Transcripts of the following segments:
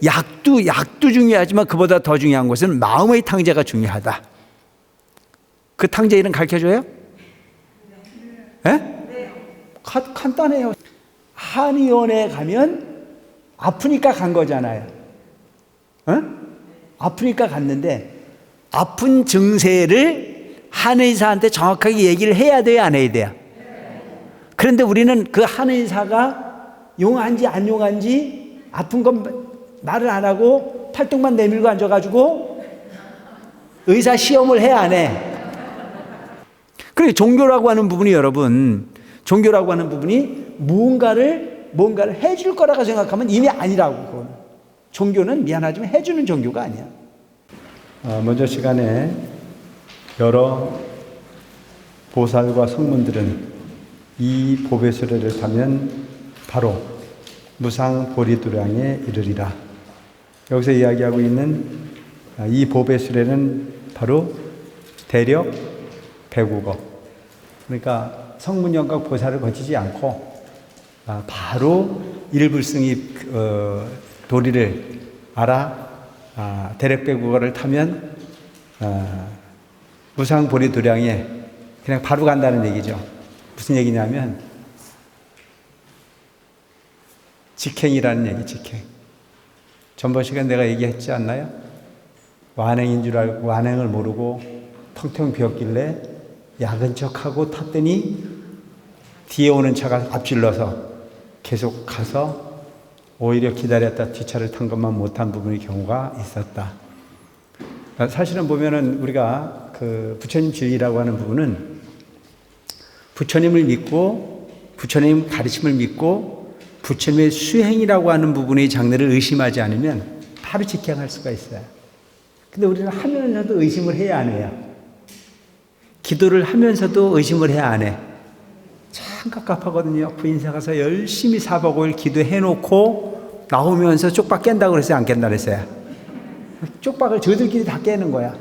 약도 중요하지만 그보다 더 중요한 것은 마음의 탕제가 중요하다. 그 탕제 이름 가르쳐줘요? 간단해요. 한의원에 가면 아프니까 간 거잖아요. 아프니까 갔는데 아픈 증세를 한의사한테 정확하게 얘기를 해야 돼요, 안 해야 돼요? 그런데 우리는 그 한의사가 용한지 안 용한지 아픈 건 말을 안 하고 팔뚝만 내밀고 앉아가지고 의사 시험을 해, 안 해? 그래, 종교라고 하는 부분이 여러분, 종교라고 하는 부분이 뭔가를 해줄 거라고 생각하면 이미 아니라고. 그거는. 종교는 미안하지만 해주는 종교가 아니야. 먼저 시간에 여러 보살과 성문들은 이 보배수레를 타면 바로 무상보리도량에 이르리라. 여기서 이야기하고 있는 이 보배수레는 바로 대력 배구거. 그러니까 성문영각 보살을 거치지 않고 바로 일불승이 도리를 알아 대력 배구거를 타면 무상보리도량에 그냥 바로 간다는 얘기죠. 무슨 얘기냐면 직행이라는 얘기, 직행. 전번 시간 내가 얘기했지 않나요? 완행인 줄 알고 완행을 모르고 텅텅 비었길래 야근 척하고 탔더니 뒤에 오는 차가 앞질러서 계속 가서 오히려 기다렸다 뒷차를 탄 것만 못한 부분의 경우가 있었다. 사실은 보면은 우리가 그 부처님 진리라고 하는 부분은 부처님을 믿고 부처님 가르침을 믿고 부처님의 수행이라고 하는 부분의 장르를 의심하지 않으면 바로 직행할 수가 있어요. 근데 우리는 하면서도 의심을 해야 안 해요? 기도를 하면서도 의심을 해야 안 해? 참 갑갑하거든요. 부인사 가서 열심히 4박 5일 기도해놓고 나오면서 쪽박 깬다고 그랬어요? 안 깬다 그랬어요? 쪽박을 저들끼리 다 깨는 거야.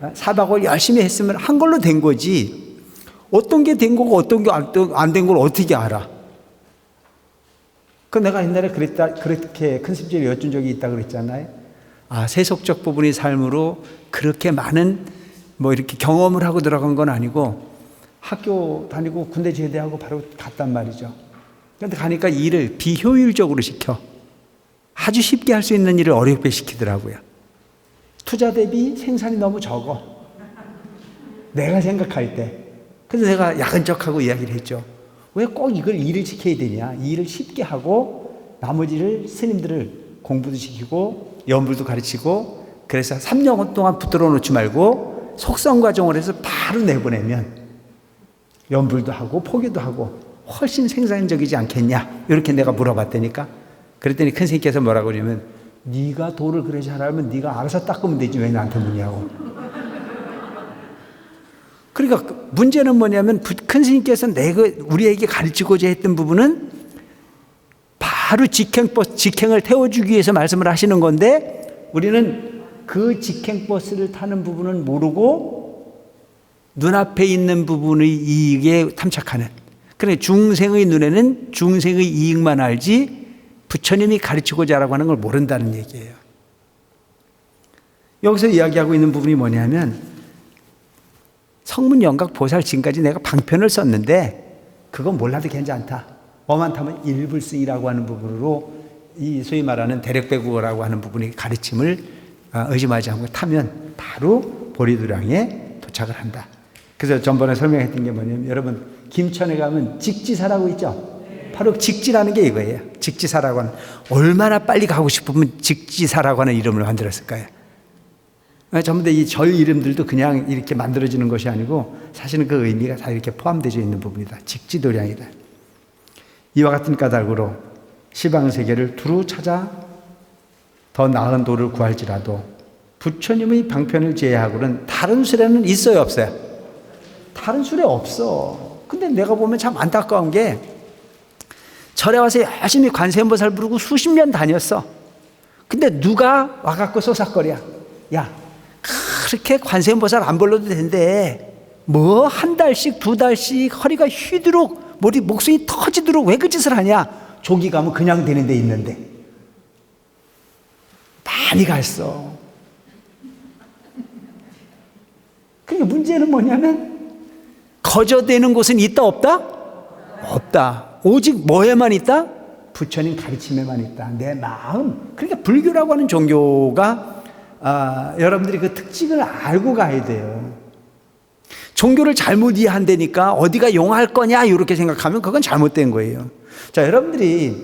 4박 5일 열심히 했으면 한 걸로 된 거지. 어떤 게 된 거고 어떤 게 안 된 걸 어떻게 알아? 그 내가 옛날에 그렇게 큰 심지를 여쭌 적이 있다고 그랬잖아요. 세속적 부분의 삶으로 그렇게 많은 이렇게 경험을 하고 들어간 건 아니고 학교 다니고 군대 제대하고 바로 갔단 말이죠. 그런데 가니까 일을 비효율적으로 시켜. 아주 쉽게 할 수 있는 일을 어렵게 시키더라고요. 투자 대비 생산이 너무 적어. 내가 생각할 때. 그래서 내가 야근적하고 이야기를 했죠. 왜 꼭 이걸 일을 시켜야 되냐. 이 일을 쉽게 하고 나머지를 스님들을 공부도 시키고 연불도 가르치고 그래서 3년 동안 붙들어 놓지 말고 속성과정을 해서 바로 내보내면 연불도 하고 포기도 하고 훨씬 생산적이지 않겠냐. 이렇게 내가 물어봤다니까. 그랬더니 큰 스님께서 뭐라고 그러냐면 네가 도를 그래 잘하면 네가 알아서 닦으면 되지 왜 나한테 묻냐고. 그러니까 문제는 뭐냐면 큰 스님께서 우리에게 가르치고자 했던 부분은 바로 직행을 태워주기 위해서 말씀을 하시는 건데 우리는 그 직행버스를 타는 부분은 모르고 눈앞에 있는 부분의 이익에 탐착하는. 그러니까 중생의 눈에는 중생의 이익만 알지 부처님이 가르치고자 하라고 하는 걸 모른다는 얘기예요. 여기서 이야기하고 있는 부분이 뭐냐면 성문영각 보살 지금까지 내가 방편을 썼는데 그건 몰라도 괜찮다. 뭐만 타면 일불승이라고 하는 부분으로 이 소위 말하는 대력배구라고 하는 부분의 가르침을 의심하지 않고 타면 바로 보리도량에 도착을 한다. 그래서 전번에 설명했던 게 뭐냐면 여러분 김천에 가면 직지사라고 있죠. 바로 직지라는 게 이거예요. 직지사라고 하는 얼마나 빨리 가고 싶으면 직지사라고 하는 이름을 만들었을까요? 전부 다 이 절 이름들도 그냥 이렇게 만들어지는 것이 아니고 사실은 그 의미가 다 이렇게 포함되어 있는 부분이다. 직지도량이다. 이와 같은 까닭으로 시방세계를 두루 찾아 더 나은 도를 구할지라도 부처님의 방편을 제외하고는 다른 수레는 있어요, 없어요? 다른 수레 없어. 근데 내가 보면 참 안타까운 게 절에 와서 열심히 관세음보살 부르고 수십 년 다녔어. 근데 누가 와갖고 쏘삭거려. 야, 그렇게 관세음보살 안 불러도 된대. 뭐 한 달씩 두 달씩 허리가 휘도록 목숨이 터지도록 왜 그 짓을 하냐. 조기 가면 그냥 되는 데 있는데. 많이 갔어. 그러니까 문제는 뭐냐면 거저되는 곳은 있다 없다? 없다. 오직 뭐에만 있다? 부처님 가르침에만 있다. 내 마음. 그러니까 불교라고 하는 종교가 여러분들이 그 특징을 알고 가야 돼요. 종교를 잘못 이해한다니까 어디가 용할 거냐 이렇게 생각하면 그건 잘못된 거예요. 자, 여러분들이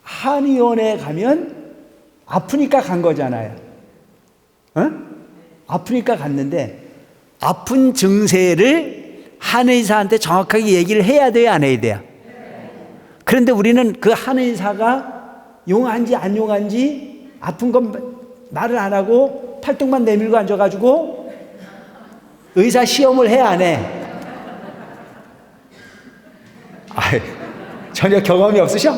한의원에 가면 아프니까 간 거잖아요. 아프니까 갔는데 아픈 증세를 한의사한테 정확하게 얘기를 해야 돼요, 안 해야 돼요? 그런데 우리는 그 한의사가 용한지 안 용한지 아픈 건 말을 안 하고 팔뚝만 내밀고 앉아가지고 의사 시험을 해, 안 해? 전혀 경험이 없으셔?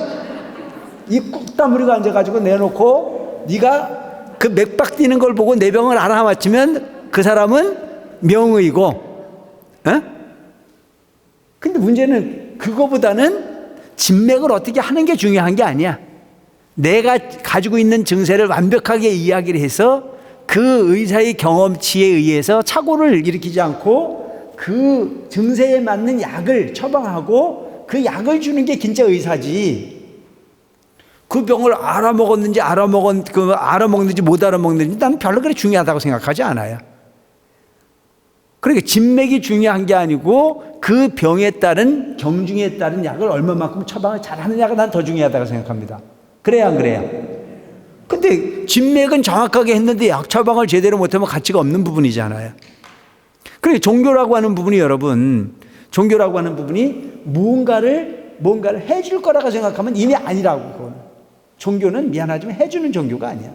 입 꾹 다물고 앉아가지고 내놓고 네가 그 맥박 뛰는 걸 보고 내 병을 알아맞히면 그 사람은 명의고, 근데 문제는 그거보다는 진맥을 어떻게 하는 게 중요한 게 아니야. 내가 가지고 있는 증세를 완벽하게 이야기를 해서 그 의사의 경험치에 의해서 착오를 일으키지 않고 그 증세에 맞는 약을 처방하고 그 약을 주는 게 진짜 의사지. 그 병을 알아먹는지 못 알아먹는지 난 별로 그렇게 중요하다고 생각하지 않아요. 그러니까 진맥이 중요한 게 아니고 그 병에 따른 경중에 따른 약을 얼마만큼 처방을 잘하느냐가 난 더 중요하다고 생각합니다. 그래야 안 그래요? 근데 진맥은 정확하게 했는데 약 처방을 제대로 못하면 가치가 없는 부분이잖아요. 그러니까 종교라고 하는 부분이 여러분, 종교라고 하는 부분이 뭔가를 해줄 거라고 생각하면 이미 아니라고. 그건. 종교는 미안하지만 해주는 종교가 아니야.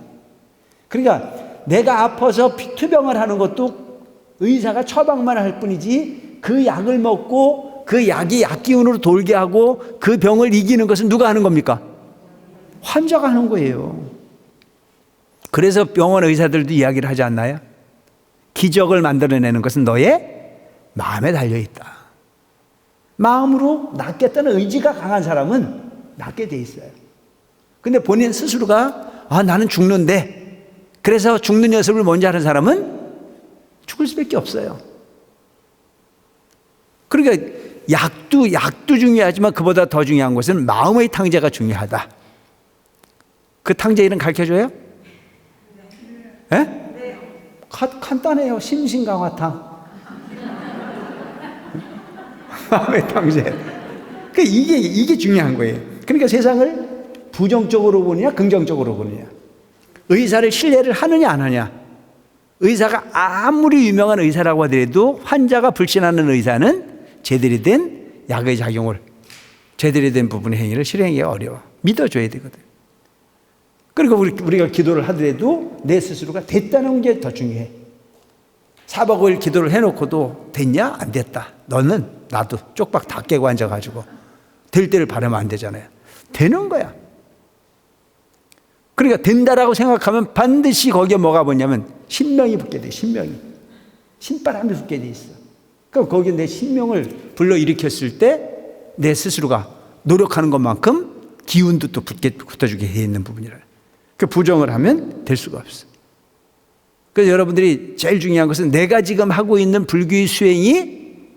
그러니까 내가 아파서 투병을 하는 것도 의사가 처방만 할 뿐이지 그 약을 먹고 그 약이 약기운으로 돌게 하고 그 병을 이기는 것은 누가 하는 겁니까? 환자가 하는 거예요. 그래서 병원 의사들도 이야기를 하지 않나요? 기적을 만들어내는 것은 너의 마음에 달려있다. 마음으로 낫겠다는 의지가 강한 사람은 낫게 돼 있어요. 근데 본인 스스로가 나는 죽는데 그래서 죽는 연습을 먼저 하는 사람은 죽을 수밖에 없어요. 그러니까 약도 중요하지만 그보다 더 중요한 것은 마음의 탕제가 중요하다. 그 탕제 이름 가르쳐줘요? 네? 간단해요. 심신강화탕. 마음의 탕제. 그러니까 이게 중요한 거예요. 그러니까 세상을 부정적으로 보느냐 긍정적으로 보느냐, 의사를 신뢰를 하느냐 안 하냐. 의사가 아무리 유명한 의사라고 하더라도 환자가 불신하는 의사는 제대로 된 약의 작용을, 제대로 된 부분의 행위를 실행하기가 어려워. 믿어줘야 되거든. 그러니까 우리가 기도를 하더라도 내 스스로가 됐다는 게 더 중요해. 4박 5일 기도를 해놓고도 됐냐? 안 됐다. 너는 나도 쪽박 다 깨고 앉아가지고 될 때를 바라면 안 되잖아요. 되는 거야. 그러니까 된다라고 생각하면 반드시 거기에 뭐가 뭐냐면 신명이 붙게 돼. 신바람이 붙게 돼 있어. 그럼 거기에 내 신명을 불러일으켰을 때 내 스스로가 노력하는 것만큼 기운도 또 붙어주게 돼 있는 부분이라. 그 부정을 하면 될 수가 없어. 그래서 여러분들이 제일 중요한 것은 내가 지금 하고 있는 불교의 수행이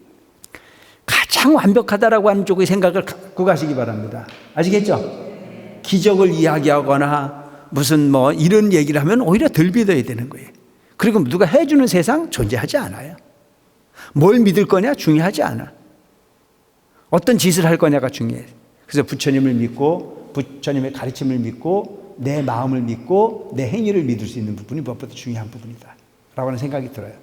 가장 완벽하다라고 하는 쪽의 생각을 갖고 가시기 바랍니다. 아시겠죠? 기적을 이야기하거나 무슨 이런 얘기를 하면 오히려 덜 믿어야 되는 거예요. 그리고 누가 해주는 세상 존재하지 않아요. 뭘 믿을 거냐 중요하지 않아. 어떤 짓을 할 거냐가 중요해. 그래서 부처님을 믿고 부처님의 가르침을 믿고 내 마음을 믿고 내 행위를 믿을 수 있는 부분이 무엇보다 중요한 부분이다 라고 하는 생각이 들어요.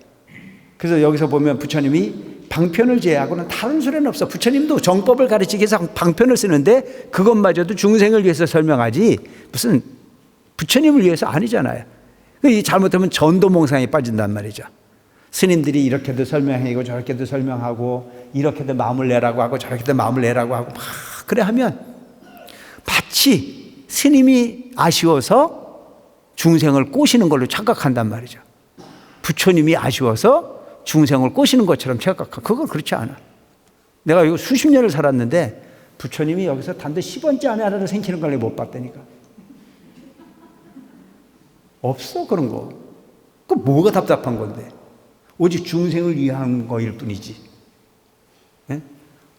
그래서 여기서 보면 부처님이 방편을 제외하고는 다른 소리는 없어. 부처님도 정법을 가르치기 위해서 방편을 쓰는데 그것마저도 중생을 위해서 설명하지 무슨 부처님을 위해서 아니잖아요. 잘못하면 전도몽상에 빠진단 말이죠. 스님들이 이렇게도 설명하고 저렇게도 설명하고 이렇게도 마음을 내라고 하고 저렇게도 마음을 내라고 하고 막 그래 하면 마치 스님이 아쉬워서 중생을 꼬시는 걸로 착각한단 말이죠. 부처님이 아쉬워서 중생을 꼬시는 것처럼 착각하고 그건 그렇지 않아. 내가 이거 수십 년을 살았는데 부처님이 여기서 단지 10원째 안에 하나를 생기는 걸 못 봤다니까. 없어, 그런 거. 그 뭐가 답답한 건데? 오직 중생을 위한 거일 뿐이지. 네?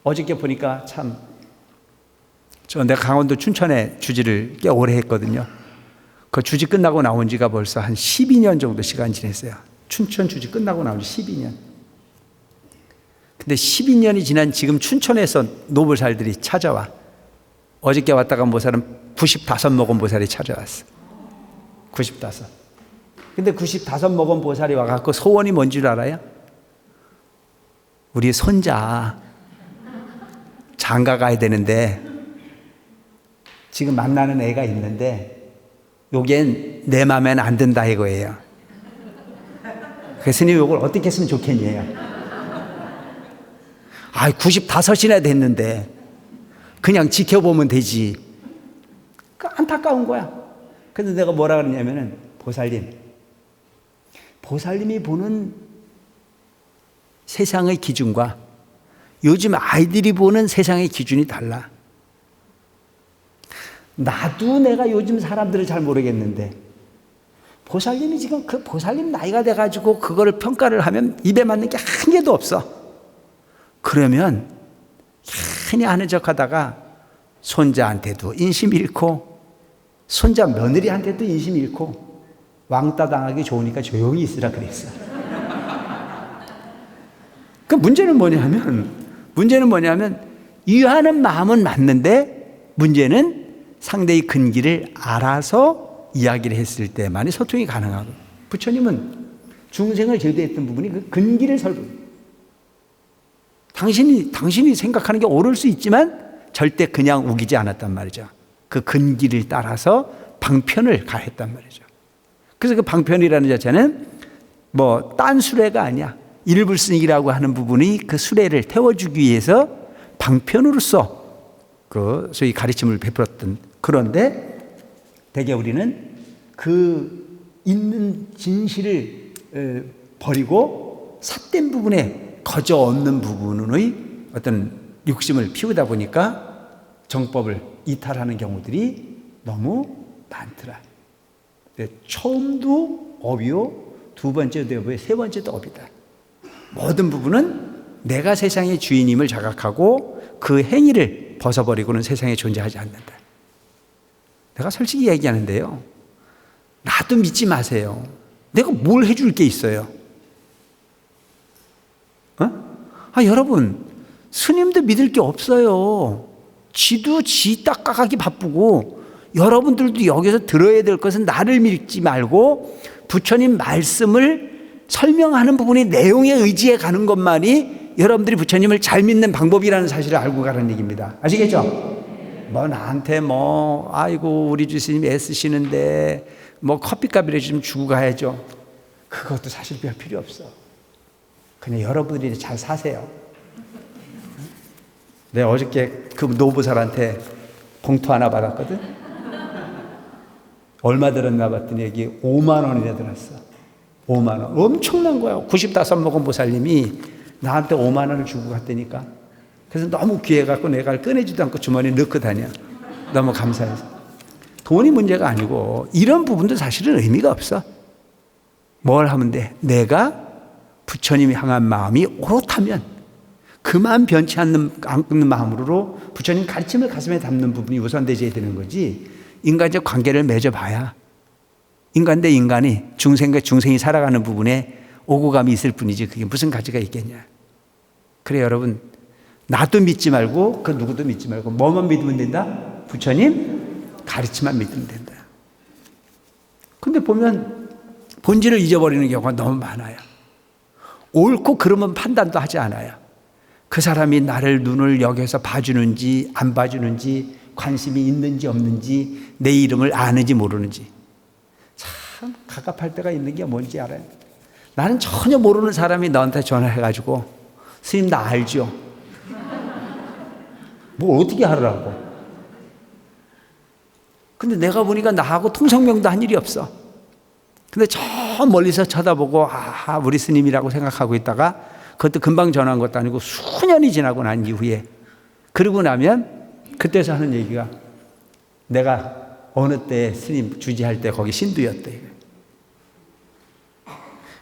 어저께 보니까 참, 내가 강원도 춘천에 주지를 꽤 오래 했거든요. 그 주지 끝나고 나온 지가 벌써 한 12년 정도 시간 지났어요. 춘천 주지 끝나고 나온 지 12년. 근데 12년이 지난 지금 춘천에서 노보살들이 찾아와. 어저께 왔다가 보살은 95 먹은 보살이 찾아왔어. 95. 근데 95 먹은 보살이 와갖고 소원이 뭔 줄 알아요? 우리 손자 장가 가야 되는데 지금 만나는 애가 있는데 요겐 내 맘에는 안 든다 이거예요. 그래서 스님 이걸 어떻게 했으면 좋겠냐요. 95이나 됐는데 그냥 지켜보면 되지. 안타까운 거야. 그래서 내가 뭐라 그러냐면은 보살님이 보는 세상의 기준과 요즘 아이들이 보는 세상의 기준이 달라. 나도 내가 요즘 사람들을 잘 모르겠는데 보살님이 지금 그 보살님 나이가 돼가지고 그거를 평가를 하면 입에 맞는 게 한 개도 없어. 그러면 괜히 아는 척하다가 손자한테도 인심 잃고 손자 며느리한테도 인심 잃고 왕따 당하기 좋으니까 조용히 있으라 그랬어. 그 문제는 뭐냐면 이해하는 마음은 맞는데 문제는 상대의 근기를 알아서 이야기를 했을 때만이 소통이 가능하고, 부처님은 중생을 제도했던 부분이 그 근기를 당신이 생각하는 게 옳을 수 있지만 절대 그냥 우기지 않았단 말이죠. 그 근기를 따라서 방편을 가했단 말이죠. 그래서 그 방편이라는 자체는 뭐 딴 수레가 아니야. 일불승이라고 하는 부분이 그 수레를 태워주기 위해서 방편으로서 그 소위 가르침을 베풀었던. 그런데 대개 우리는 그 있는 진실을 버리고 삿된 부분에 거저 없는 부분의 어떤 욕심을 피우다 보니까 정법을 이탈하는 경우들이 너무 많더라. 처음도 업이요, 두 번째도 업이요, 세 번째도 업이다. 모든 부분은 내가 세상의 주인임을 자각하고 그 행위를 벗어버리고는 세상에 존재하지 않는다. 내가 솔직히 얘기하는데요, 나도 믿지 마세요. 내가 뭘 해줄 게 있어요? 여러분, 스님도 믿을 게 없어요. 지도 지 닦아가기 바쁘고, 여러분들도 여기서 들어야 될 것은 나를 믿지 말고 부처님 말씀을 설명하는 부분이 내용에 의지해 가는 것만이 여러분들이 부처님을 잘 믿는 방법이라는 사실을 알고 가라는 얘기입니다. 아시겠죠? 뭐 나한테 아이고 우리 주스님 애쓰시는데 커피값이라도 좀 주고 가야죠. 그것도 사실 별 필요 없어. 그냥 여러분들이 잘 사세요. 내가 어저께 그 노부살한테 봉투 하나 받았거든. 얼마 들었나 봤더니 여기 5만 원이나 들었어. 5만 원. 엄청난 거야. 95 먹은 보살님이 나한테 5만 원을 주고 갔다니까. 그래서 너무 귀해갖고 내가 꺼내지도 않고 주머니에 넣고 다녀. 너무 감사해서. 돈이 문제가 아니고 이런 부분도 사실은 의미가 없어. 뭘 하면 돼? 내가 부처님이 향한 마음이 옳다면 그만 변치 않는 마음으로 부처님 가르침을 가슴에 담는 부분이 우선되어야 되는 거지. 인간적 관계를 맺어봐야 인간 대 인간이 중생과 중생이 살아가는 부분에 오고감이 있을 뿐이지 그게 무슨 가치가 있겠냐. 그래 여러분, 나도 믿지 말고 그 누구도 믿지 말고 뭐만 믿으면 된다? 부처님 가르침만 믿으면 된다. 근데 보면 본질을 잊어버리는 경우가 너무 많아요. 옳고 그러면 판단도 하지 않아요. 그 사람이 나를 눈을 여겨서 봐주는지 안 봐주는지, 관심이 있는지 없는지, 내 이름을 아는지 모르는지 참 갑갑할 때가 있는 게 뭔지 알아요? 나는 전혀 모르는 사람이 너한테 전화해가지고 스님 나 알죠? 뭐 어떻게 하라고? 근데 내가 보니까 나하고 통성명도 한 일이 없어. 근데 저 멀리서 쳐다보고 우리 스님이라고 생각하고 있다가 그것도 금방 전화한 것도 아니고 수년이 지나고 난 이후에, 그러고 나면 그때서 하는 얘기가 내가 어느 때 스님 주지할 때 거기 신두였대.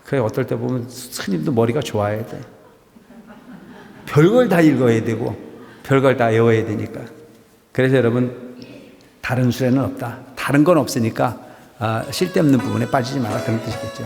그래, 어떨 때 보면 스님도 머리가 좋아야 돼. 별걸 다 읽어야 되고 별걸 다 외워야 되니까. 그래서 여러분, 다른 수레는 없다. 다른 건 없으니까 쓸데없는 부분에 빠지지 마라, 그런 뜻이겠죠.